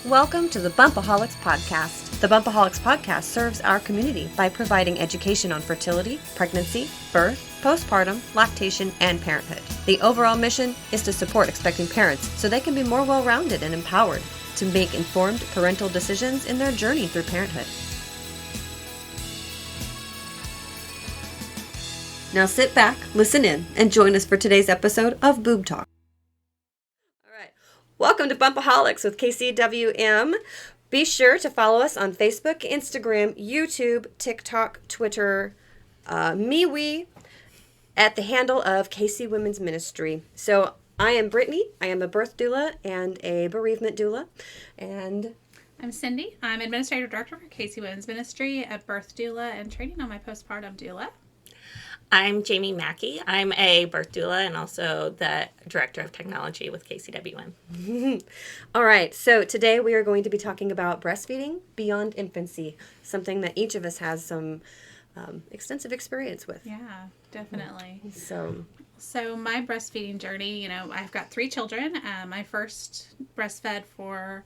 Welcome to the Bumpaholics Podcast. The Bumpaholics Podcast serves our community by providing education on fertility, pregnancy, birth, postpartum, lactation, and parenthood. The overall mission is to support expecting parents so they can be more well-rounded and empowered to make informed parental decisions in their journey through parenthood. Now sit back, listen in, and join us for today's episode of Boob Talk. Welcome to Bumpaholics with KCWM. Be sure to follow us on Facebook, Instagram, YouTube, TikTok, Twitter, MeWe, at the handle of KC Women's Ministry. So I am Brittany. I am a birth doula and a bereavement doula. And I'm Cindy. I'm Administrative Director for KC Women's Ministry, a birth doula, and training on my postpartum doula. I'm Jamie Mackey. I'm a birth doula and also the Director of Technology with KCWM. All right, so today we are going to be talking about breastfeeding beyond infancy, something that each of us has some extensive experience with. Yeah, definitely. So my breastfeeding journey, I've got 3 children. I first breastfed for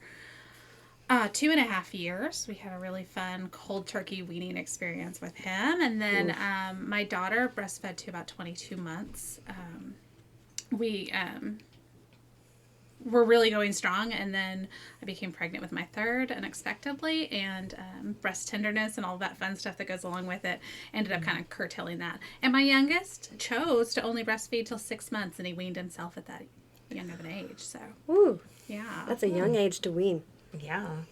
2.5 years. We had a really fun cold turkey weaning experience with him. And then my daughter breastfed to about 22 months. We were really going strong. And then I became pregnant with my third unexpectedly. And breast tenderness and all that fun stuff that goes along with it ended up kind of curtailing that. And my youngest chose to only breastfeed till 6 months. And he weaned himself at that young of an age. So, yeah. That's a young age to wean. Yeah.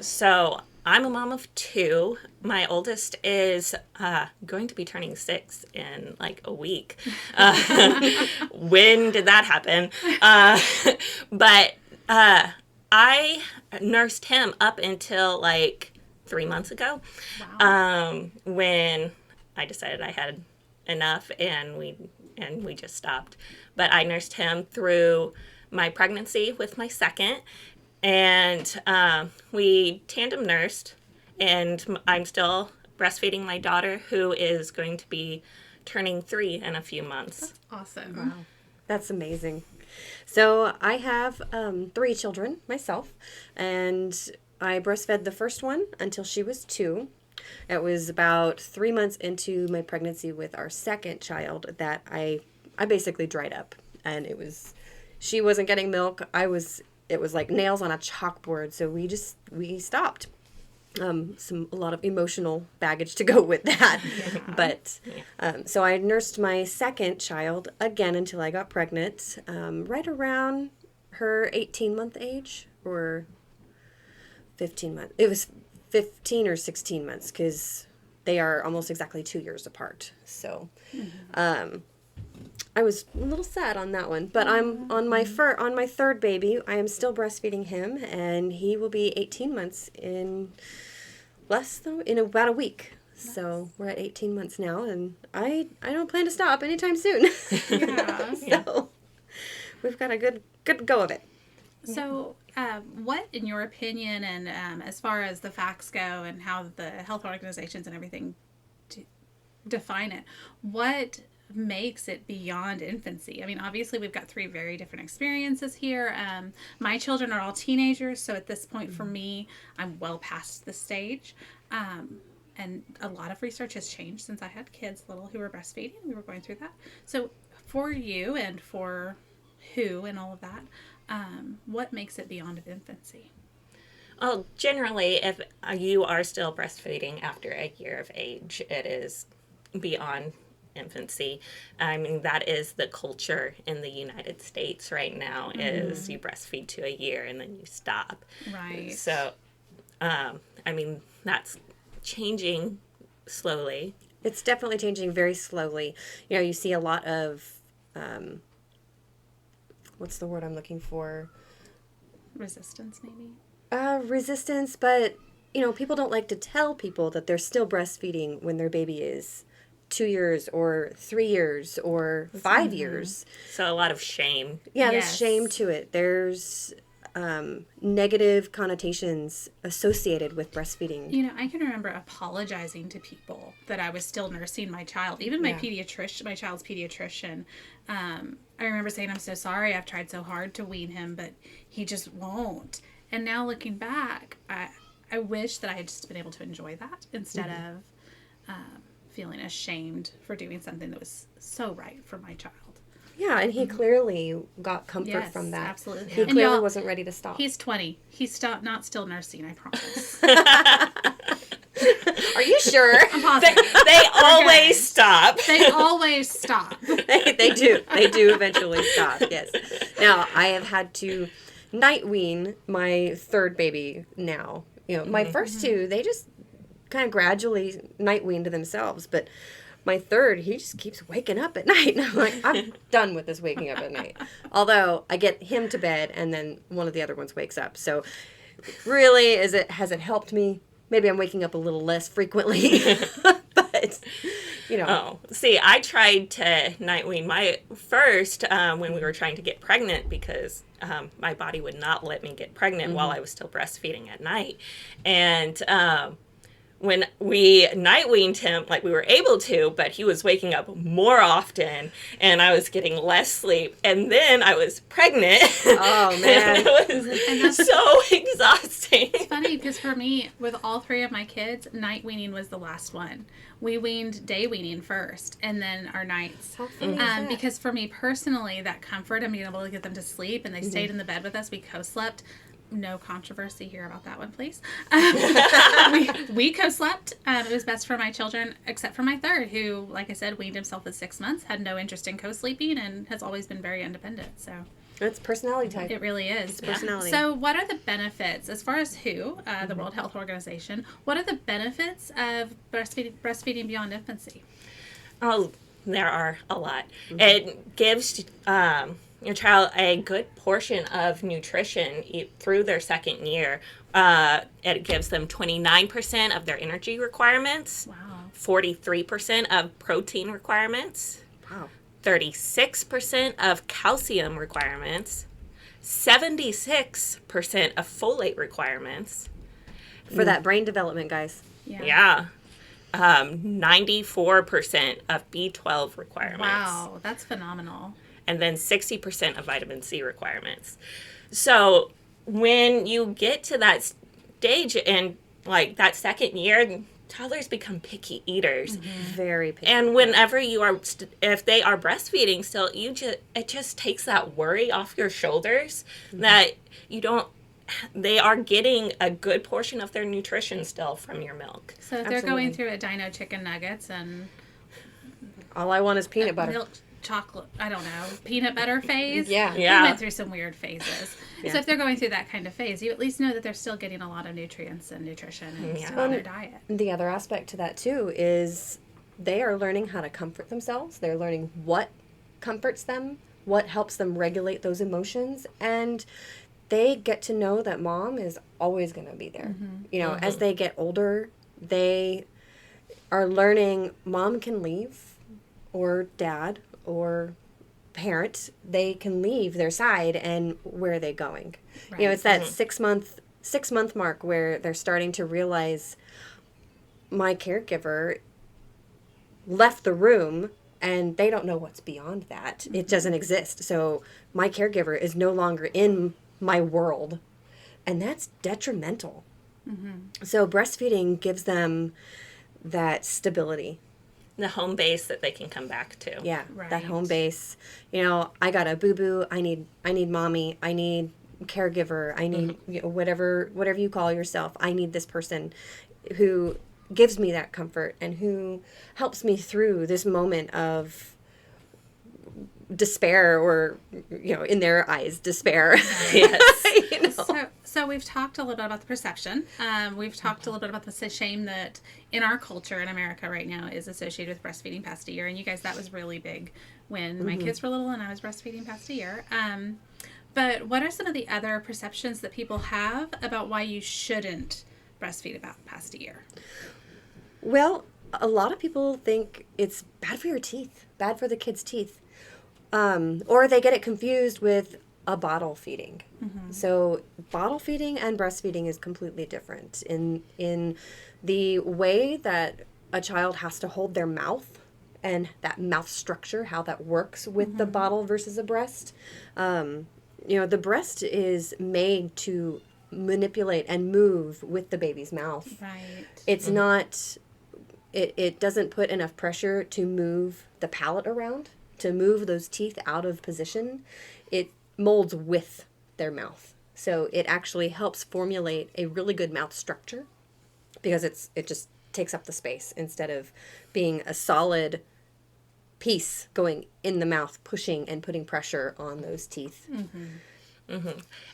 So I'm a mom of 2. My oldest is going to be turning 6 in like a week. When did that happen? But I nursed him up until like 3 months ago. Wow. When I decided I had enough and we just stopped. But I nursed him through my pregnancy with my second, and we tandem nursed, and I'm still breastfeeding my daughter, who is going to be turning 3 in a few months. That's awesome. Wow. That's amazing. So I have 3 children myself, and I breastfed the first one until she was 2. It was about 3 months into my pregnancy with our second child that I basically dried up, and she wasn't getting milk. It was like nails on a chalkboard. So we stopped. A lot of emotional baggage to go with that. Yeah. But, so I nursed my second child again until I got pregnant, right around her 18-month age or 15 months. It was 15 or 16 months because they are almost exactly 2 years apart. So, I was a little sad on that one, but I'm on my third baby. I am still breastfeeding him, and he will be 18 months in about a week. Nice. So we're at 18 months now, and I don't plan to stop anytime soon. Yeah. So we've got a good go of it. So, what, in your opinion, and as far as the facts go and how the health organizations and everything define it, what makes it beyond infancy? I mean, obviously we've got 3 very different experiences here. My children are all teenagers, so at this point for me, I'm well past the stage. And a lot of research has changed since I had kids little who were breastfeeding. We were going through that. So for you and for who and all of that, what makes it beyond infancy? Well, generally, if you are still breastfeeding after a year of age, it is beyond infancy. I mean, that is the culture in the United States right now, is you breastfeed to a year and then you stop. Right. So, I mean, that's changing slowly. It's definitely changing very slowly. You see a lot of, what's the word I'm looking for? Resistance, maybe? Resistance, but, people don't like to tell people that they're still breastfeeding when their baby is 2 years or 3 years or 5 years. So a lot of shame. Yeah, there's shame to it. There's negative connotations associated with breastfeeding. I can remember apologizing to people that I was still nursing my child. Even my child's pediatrician I remember saying, I'm so sorry, I've tried so hard to wean him, but he just won't. And now looking back, I wish that I had just been able to enjoy that instead of feeling ashamed for doing something that was so right for my child. Yeah, and he clearly got comfort from that. Absolutely. He clearly wasn't ready to stop. He's 20. He's not still nursing, I promise. Are you sure? I'm positive. They always stop. They always stop. They do. They do eventually stop, yes. Now, I have had to night wean my third baby now. You know, my first two, they just kind of gradually night weaned themselves, but my third, he just keeps waking up at night. And I'm like, I'm done with this waking up at night. Although I get him to bed and then one of the other ones wakes up. So really, has it helped me? Maybe I'm waking up a little less frequently. But, you know. Oh, see, I tried to night wean my first when we were trying to get pregnant because my body would not let me get pregnant while I was still breastfeeding at night. And when we night weaned him, like we were able to, but he was waking up more often and I was getting less sleep. And then I was pregnant. Oh, man. It was so exhausting. It's funny because for me, with all three of my kids, night weaning was the last one. We weaned day weaning first and then our nights. How funny is that? Because for me personally, that comfort of being able to get them to sleep and they stayed in the bed with us, we co-slept. No controversy here about that one, please. We co-slept. It was best for my children, except for my third, who, like I said, weaned himself at 6 months, had no interest in co-sleeping, and has always been very independent. So It's personality type. it really is. It's personality. So what are the benefits, as far as the World Health Organization, what are the benefits of breastfeeding beyond infancy? Oh, there are a lot. It gives your child a good portion of nutrition through their second year. It gives them 29% of their energy requirements. Wow. 43% of protein requirements. Wow. 36% of calcium requirements. 76% of folate requirements. For that brain development, guys. Yeah. 94% of B12 requirements. Wow, that's phenomenal. And then 60% of vitamin C requirements. So when you get to that stage and like that second year, toddlers become picky eaters. Very picky. And whenever you are, if they are breastfeeding still, it just takes that worry off your shoulders that they are getting a good portion of their nutrition still from your milk. So if they're going through a Dino chicken nuggets and All I want is peanut butter. milk chocolate, I don't know, peanut butter phase. Yeah. We Yeah. went through some weird phases. Yeah. So if they're going through that kind of phase, you at least know that they're still getting a lot of nutrients and nutrition and still on their diet. The other aspect to that, too, is they are learning how to comfort themselves. They're learning what comforts them, what helps them regulate those emotions, and they get to know that mom is always going to be there. You know, as they get older, they are learning mom can leave, or dad, or parent, they can leave their side, and where are they going? Right. You know, it's that 6 month mark where they're starting to realize my caregiver left the room and they don't know what's beyond that. It doesn't exist. So my caregiver is no longer in my world, and that's detrimental. So breastfeeding gives them that stability. The home base that they can come back to. Yeah, Right. that home base. You know, I got a boo-boo. I need mommy. I need caregiver. I need you know, whatever you call yourself. I need this person who gives me that comfort and who helps me through this moment of despair, or you know, in their eyes, despair. Yes. You know? So we've talked a little bit about the perception. We've talked a little bit about the shame that in our culture in America right now is associated with breastfeeding past a year. And you guys, that was really big when my kids were little and I was breastfeeding past a year. But what are some of the other perceptions that people have about why you shouldn't breastfeed about past a year? Well, a lot of people think it's bad for your teeth, bad for the kids' teeth. Or they get it confused with a bottle feeding. So bottle feeding and breastfeeding is completely different in the way that a child has to hold their mouth and that mouth structure, how that works with the bottle versus a breast. The breast is made to manipulate and move with the baby's mouth. Right. It's not, it doesn't put enough pressure to move the palate around, to move those teeth out of position. It molds with their mouth. So it actually helps formulate a really good mouth structure because it just takes up the space instead of being a solid piece going in the mouth, pushing and putting pressure on those teeth.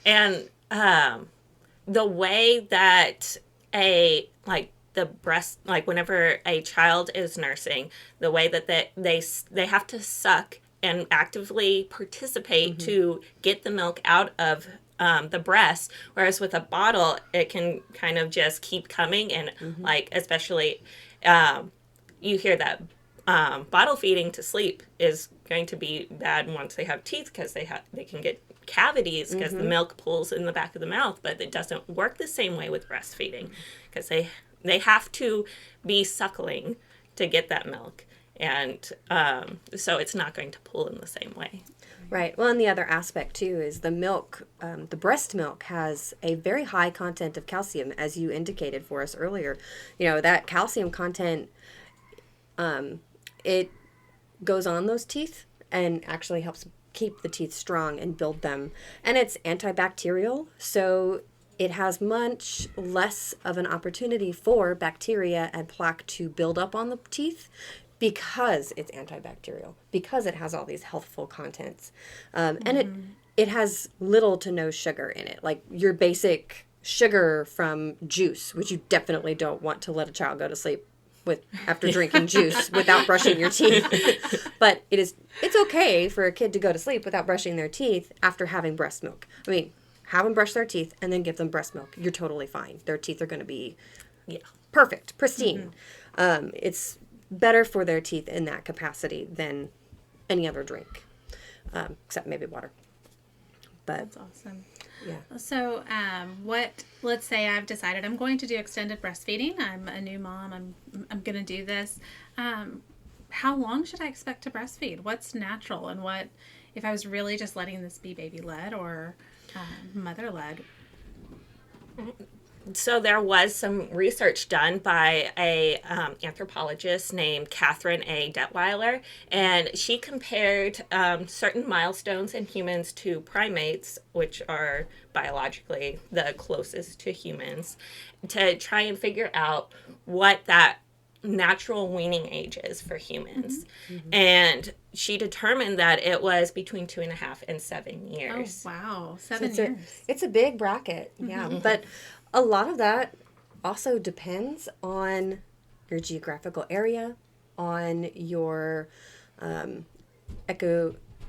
And the way that the breast, like whenever a child is nursing, the way that they have to suck and actively participate to get the milk out of the breast, whereas with a bottle, it can kind of just keep coming. And like, especially, you hear that bottle feeding to sleep is going to be bad once they have teeth because they can get cavities because the milk pulls in the back of the mouth, but it doesn't work the same way with breastfeeding because they have to be suckling to get that milk. And so it's not going to pull in the same way. Right. Well, and the other aspect, too, is the milk, the breast milk has a very high content of calcium, as you indicated for us earlier. That calcium content, it goes on those teeth and actually helps keep the teeth strong and build them. And it's antibacterial, so it has much less of an opportunity for bacteria and plaque to build up on the teeth because it's antibacterial, because it has all these healthful contents. And it has little to no sugar in it, like your basic sugar from juice, which you definitely don't want to let a child go to sleep with after drinking juice without brushing your teeth. But it's okay for a kid to go to sleep without brushing their teeth after having breast milk. I mean, have them brush their teeth and then give them breast milk. You're totally fine. Their teeth are going to be perfect, pristine. It's better for their teeth in that capacity than any other drink, except maybe water. But that's awesome. Yeah. So, let's say I've decided I'm going to do extended breastfeeding. I'm a new mom. I'm going to do this. How long should I expect to breastfeed? What's natural, and what if I was really just letting this be baby led or mother led? So there was some research done by a anthropologist named Catherine A. Detweiler, and she compared certain milestones in humans to primates, which are biologically the closest to humans, to try and figure out what that natural weaning age is for humans. And she determined that it was between 2.5 and 7 years. Oh, wow. 7 so years. it's a big bracket. Yeah. But a lot of that also depends on your geographical area, on your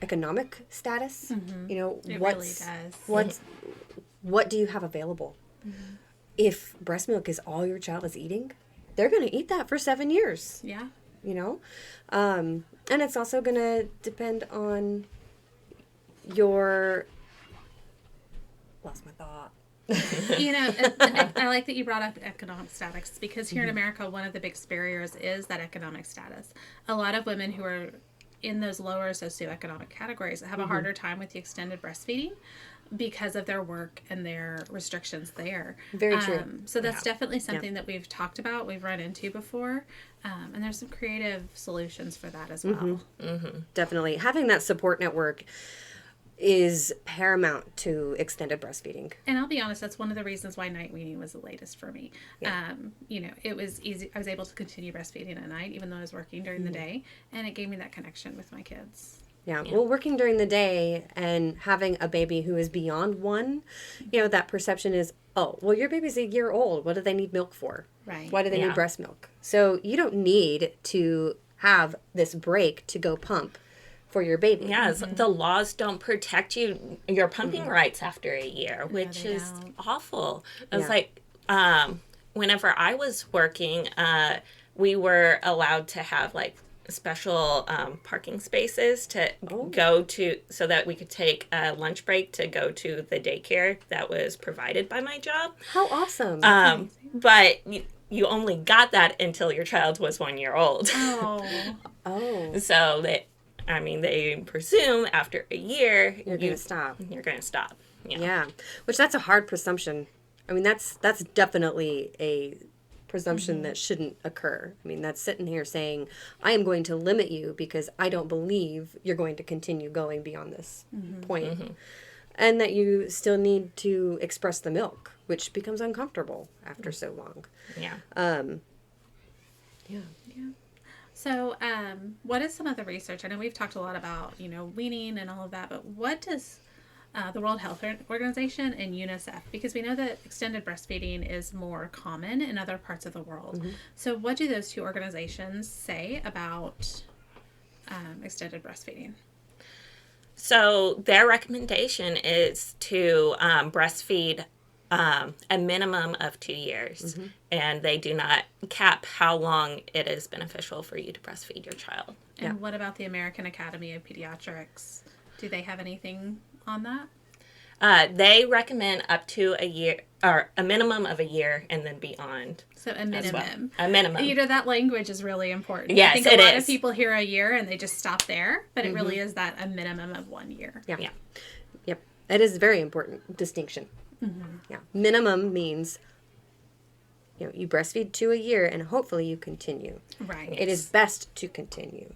economic status. It really does. What do you have available? If breast milk is all your child is eating, they're going to eat that for 7 years. Yeah. And it's also going to depend on your... Lost my thought. I like that you brought up economic status because here in America, one of the biggest barriers is that economic status. A lot of women who are in those lower socioeconomic categories have a harder time with the extended breastfeeding because of their work and their restrictions there. Very true. So that's definitely something that we've talked about, we've run into before, and there's some creative solutions for that as well. Definitely. Having that support network is paramount to extended breastfeeding. And I'll be honest, that's one of the reasons why night weaning was the latest for me. Yeah. It was easy. I was able to continue breastfeeding at night, even though I was working during the day, and it gave me that connection with my kids. Yeah. Well, working during the day and having a baby who is beyond one, that perception is, oh, well, your baby's a year old. What do they need milk for? Right. Why do they need breast milk? So you don't need to have this break to go pump for your baby. Yes, the laws don't protect your pumping rights after a year, which is awful. It's like whenever I was working, we were allowed to have like special parking spaces to go to so that we could take a lunch break to go to the daycare that was provided by my job. How awesome. But you only got that until your child was 1 year old. Oh. Oh. So they presume after a year You're going to stop. You're going to stop. Yeah. Which that's a hard presumption. I mean, that's definitely a presumption that shouldn't occur. I mean, that's sitting here saying, I am going to limit you because I don't believe you're going to continue going beyond this point. And that you still need to express the milk, which becomes uncomfortable after so long. Yeah. Yeah. So, what is some of the research? I know we've talked a lot about, weaning and all of that, but what does the World Health Organization and UNICEF, because we know that extended breastfeeding is more common in other parts of the world. So what do those two organizations say about extended breastfeeding? So their recommendation is to breastfeed a minimum of 2 years, and they do not cap how long it is beneficial for you to breastfeed your child. And what about the American Academy of Pediatrics? Do they have anything on that? They recommend up to a year, or a minimum of a year, and then beyond. So a minimum. Well. A minimum. That language is really important. Yes, I think a lot of people hear a year and they just stop there, but it really is that a minimum of 1 year. Yeah. Yep. That is a very important distinction. Yeah. Minimum means, you breastfeed to a year and hopefully you continue. Right. It is best to continue.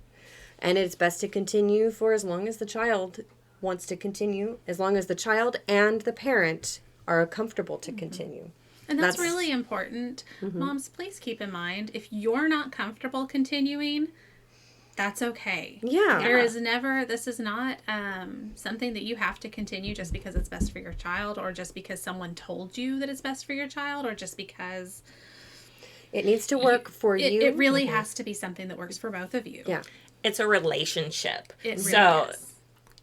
And it's best to continue for as long as the child wants to continue, as long as the child and the parent are comfortable to continue. And that's really important. Moms, please keep in mind, if you're not comfortable continuing, that's okay. Yeah. This is not something that you have to continue just because it's best for your child, or just because someone told you that it's best for your child, or just because it needs to work for you. It really has to be something that works for both of you. Yeah. It's a relationship. It really is.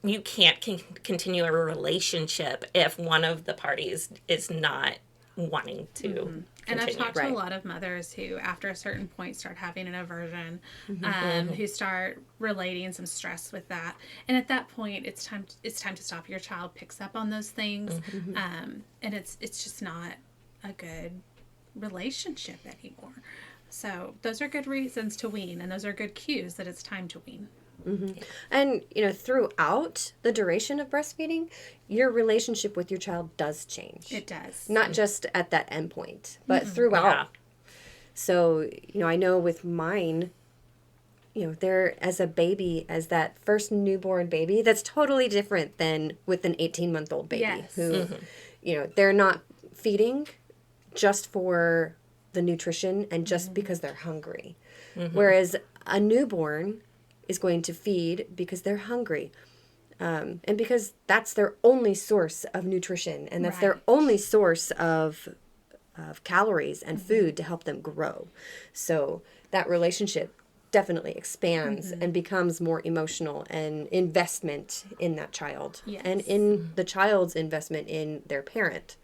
You can't continue a relationship if one of the parties is not wanting to continue. And I've talked to a lot of mothers who, after a certain point, start having an aversion, who start relating some stress with that. And at that point, it's time to stop. Your child picks up on those things, and it's just not a good relationship anymore. So those are good reasons to wean, and those are good cues that it's time to wean. And, throughout the duration of breastfeeding, your relationship with your child does change. It does. Not just at that end point, but throughout. Yeah. So, I know with mine, they're as a baby, as that first newborn baby, that's totally different than with an 18-month-old baby who, they're not feeding just for the nutrition and just because they're hungry. Whereas a newborn is going to feed because they're hungry. And because that's their only source of nutrition, and that's their only source of calories and food to help them grow. So that relationship definitely expands and becomes more emotional and investment in that child and in the child's investment in their parent.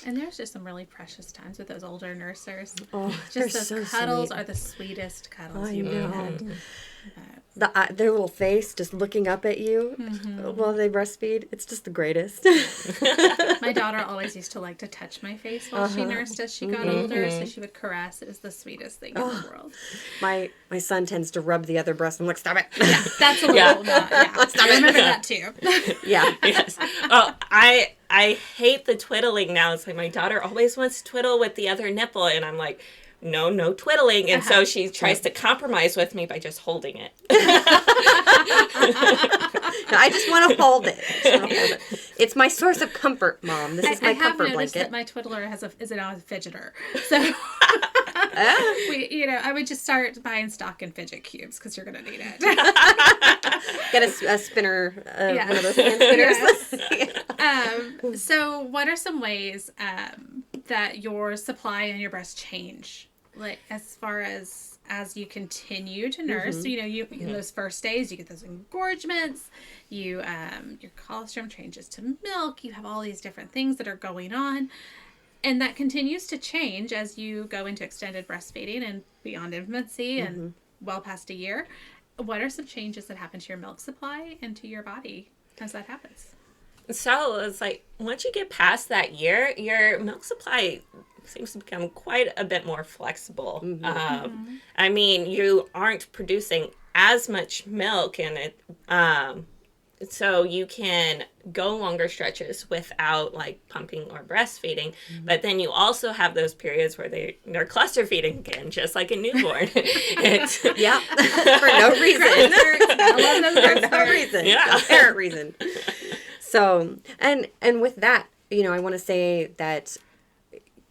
And there's just some really precious times with those older nursers. Oh, just those so cuddles sweet. are the sweetest cuddles I ever know. had. Their little face just looking up at you while they breastfeed, it's just the greatest. My daughter always used to like to touch my face while she nursed as she got older, so she would caress. It was the sweetest thing in the world. My son tends to rub the other breast. I'm like, stop it. Yeah, that's a little not. Yeah, I remember that too. Yeah. Yes. Oh, I hate the twiddling now. It's like my daughter always wants to twiddle with the other nipple, and I'm like, no twiddling. And so she tries to compromise with me by just holding it. No, I just want to hold it. It's my source of comfort, Mom. This is my comfort blanket. I have noticed that my twiddler is now a fidgeter. So I would just start buying stock and fidget cubes because you're going to need it. Get a spinner, one of those hand spinners. So what are some ways that your supply and your breast change? Like as far as you continue to nurse, so, in those first days, you get those engorgements, your colostrum changes to milk, you have all these different things that are going on, and that continues to change as you go into extended breastfeeding and beyond infancy and well past a year. What are some changes that happen to your milk supply and to your body as that happens? So it's like once you get past that year, your milk supply seems to become quite a bit more flexible. I mean, you aren't producing as much milk in it. So you can go longer stretches without like pumping or breastfeeding, but then you also have those periods where they're cluster feeding again, just like a newborn. It's, Yeah, for no reason. For no reason. Yeah. No apparent reason. So, and with that, I want to say that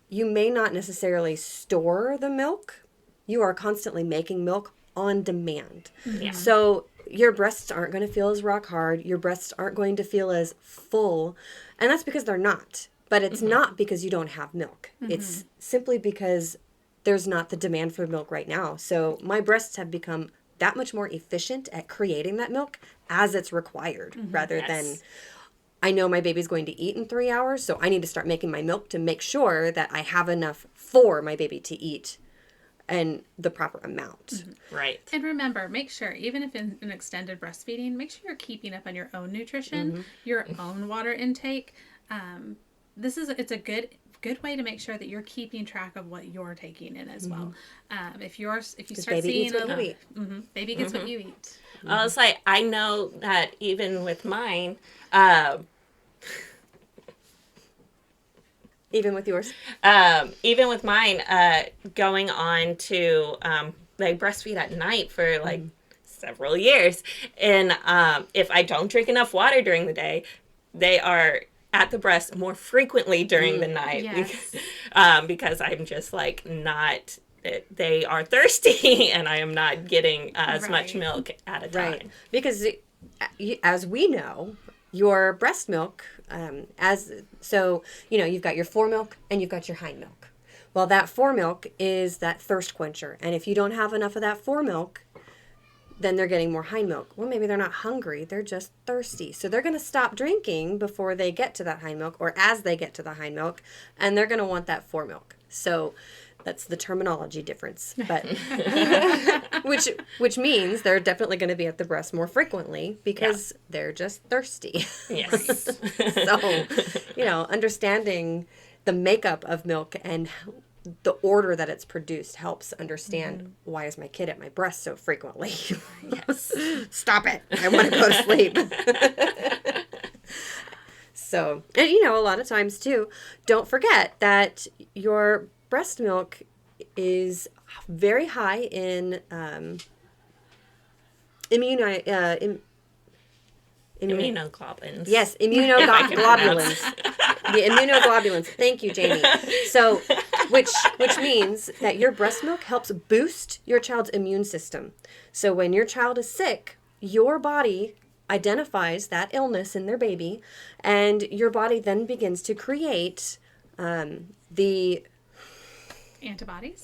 you may not necessarily store the milk. You are constantly making milk on demand. Yeah. So your breasts aren't going to feel as rock hard. Your breasts aren't going to feel as full. And that's because they're not. But it's not because you don't have milk. It's simply because there's not the demand for milk right now. So my breasts have become that much more efficient at creating that milk as it's required, rather than, I know my baby's going to eat in 3 hours, so I need to start making my milk to make sure that I have enough for my baby to eat and the proper amount. Right. And remember, make sure, even if in an extended breastfeeding, make sure you're keeping up on your own nutrition, your own water intake. It's a good way to make sure that you're keeping track of what you're taking in as well. If you start seeing baby gets what you eat. I was like, I know that even with mine, Even with yours? Going on to like breastfeed at night for like several years, and if I don't drink enough water during the day, they are at the breast more frequently during the night. Yes. Because I'm just like not. They are thirsty, and I am not getting as much milk at a time. Right. Because as we know, your breast milk, you've got your foremilk and you've got your hind milk. Well, that foremilk is that thirst quencher. And if you don't have enough of that foremilk, then they're getting more hind milk. Well, maybe they're not hungry. They're just thirsty. So they're going to stop drinking before they get to that hind milk, or as they get to the hind milk, and they're going to want that foremilk. So that's the terminology difference, but which means they're definitely going to be at the breast more frequently because they're just thirsty. Yes. So, understanding the makeup of milk and the order that it's produced helps understand why is my kid at my breast so frequently. Yes. Stop it. I want to go to sleep. So, and a lot of times too, don't forget that your breast milk is very high in Immunoglobulins. Yes, immunoglobulins. The immunoglobulins. Thank you, Jamie. So, which means that your breast milk helps boost your child's immune system. So when your child is sick, your body identifies that illness in their baby, and your body then begins to create the antibodies.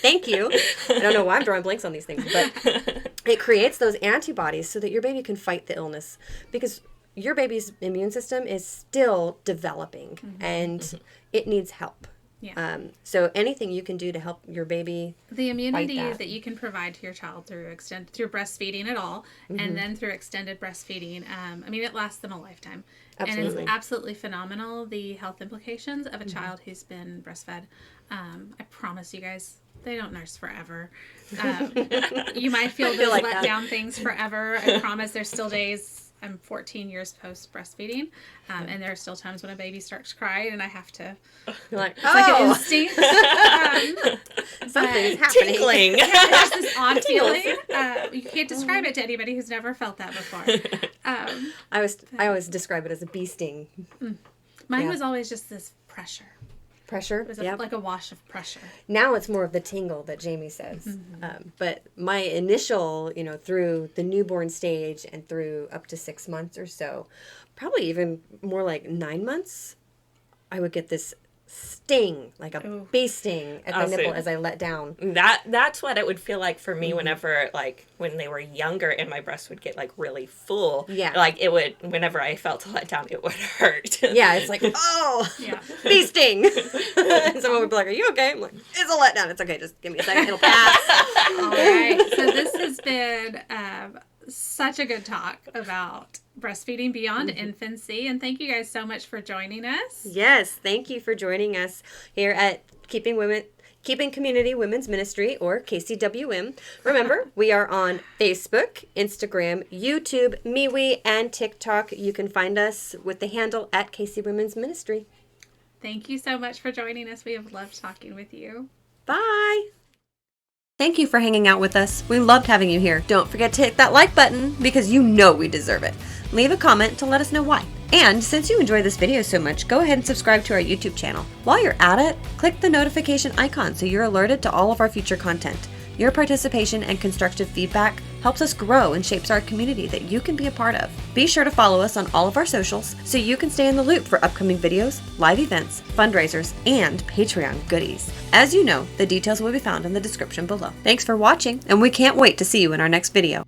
Thank you. I don't know why I'm drawing blanks on these things, but it creates those antibodies so that your baby can fight the illness, because your baby's immune system is still developing and it needs help. Yeah. So anything you can do to help your baby, the immunity that you can provide to your child through breastfeeding at all, and then through extended breastfeeding, it lasts them a lifetime. Absolutely. And it's absolutely phenomenal, the health implications of a child who's been breastfed. I promise you guys, they don't nurse forever. You might feel those like let that. down things forever. I promise there's still days. I'm 14 years post breastfeeding, and there are still times when a baby starts crying, and I have to. you're like, It's like an instinct. something's happening. Tinkling. There's this odd feeling. You can't describe it to anybody who's never felt that before. I always describe it as a bee sting. Mine was always just this pressure. Pressure. It was Yep. like a wash of pressure. Now it's more of the tingle that Jamie says. But my initial, through the newborn stage and through up to 6 months or so, probably even more like 9 months, I would get this sting, like a bee sting at the nipple as I let down. That's what it would feel like for me whenever, like, when they were younger and my breast would get, like, really full. Yeah. Like, it would, whenever I felt a letdown, it would hurt. Yeah, it's like, bee sting. And someone would be like, are you okay? I'm like, it's a letdown. It's okay. Just give me a second. It'll pass. All right. So this has been such a good talk about breastfeeding beyond infancy, and thank you guys so much for joining us. Yes, thank you for joining us here at Keeping Keeping Community Women's Ministry, or KCWM. Remember, we are on Facebook, Instagram, YouTube, MeWe, and TikTok. You can find us with the handle at KC Women's Ministry. Thank you so much for joining us. We have loved talking with you. Bye! Thank you for hanging out with us. We loved having you here. Don't forget to hit that like button because you know we deserve it. Leave a comment to let us know why. And since you enjoy this video so much, go ahead and subscribe to our YouTube channel. While you're at it, click the notification icon so you're alerted to all of our future content. Your participation and constructive feedback helps us grow and shapes our community that you can be a part of. Be sure to follow us on all of our socials so you can stay in the loop for upcoming videos, live events, fundraisers, and Patreon goodies. As you know, the details will be found in the description below. Thanks for watching, and we can't wait to see you in our next video.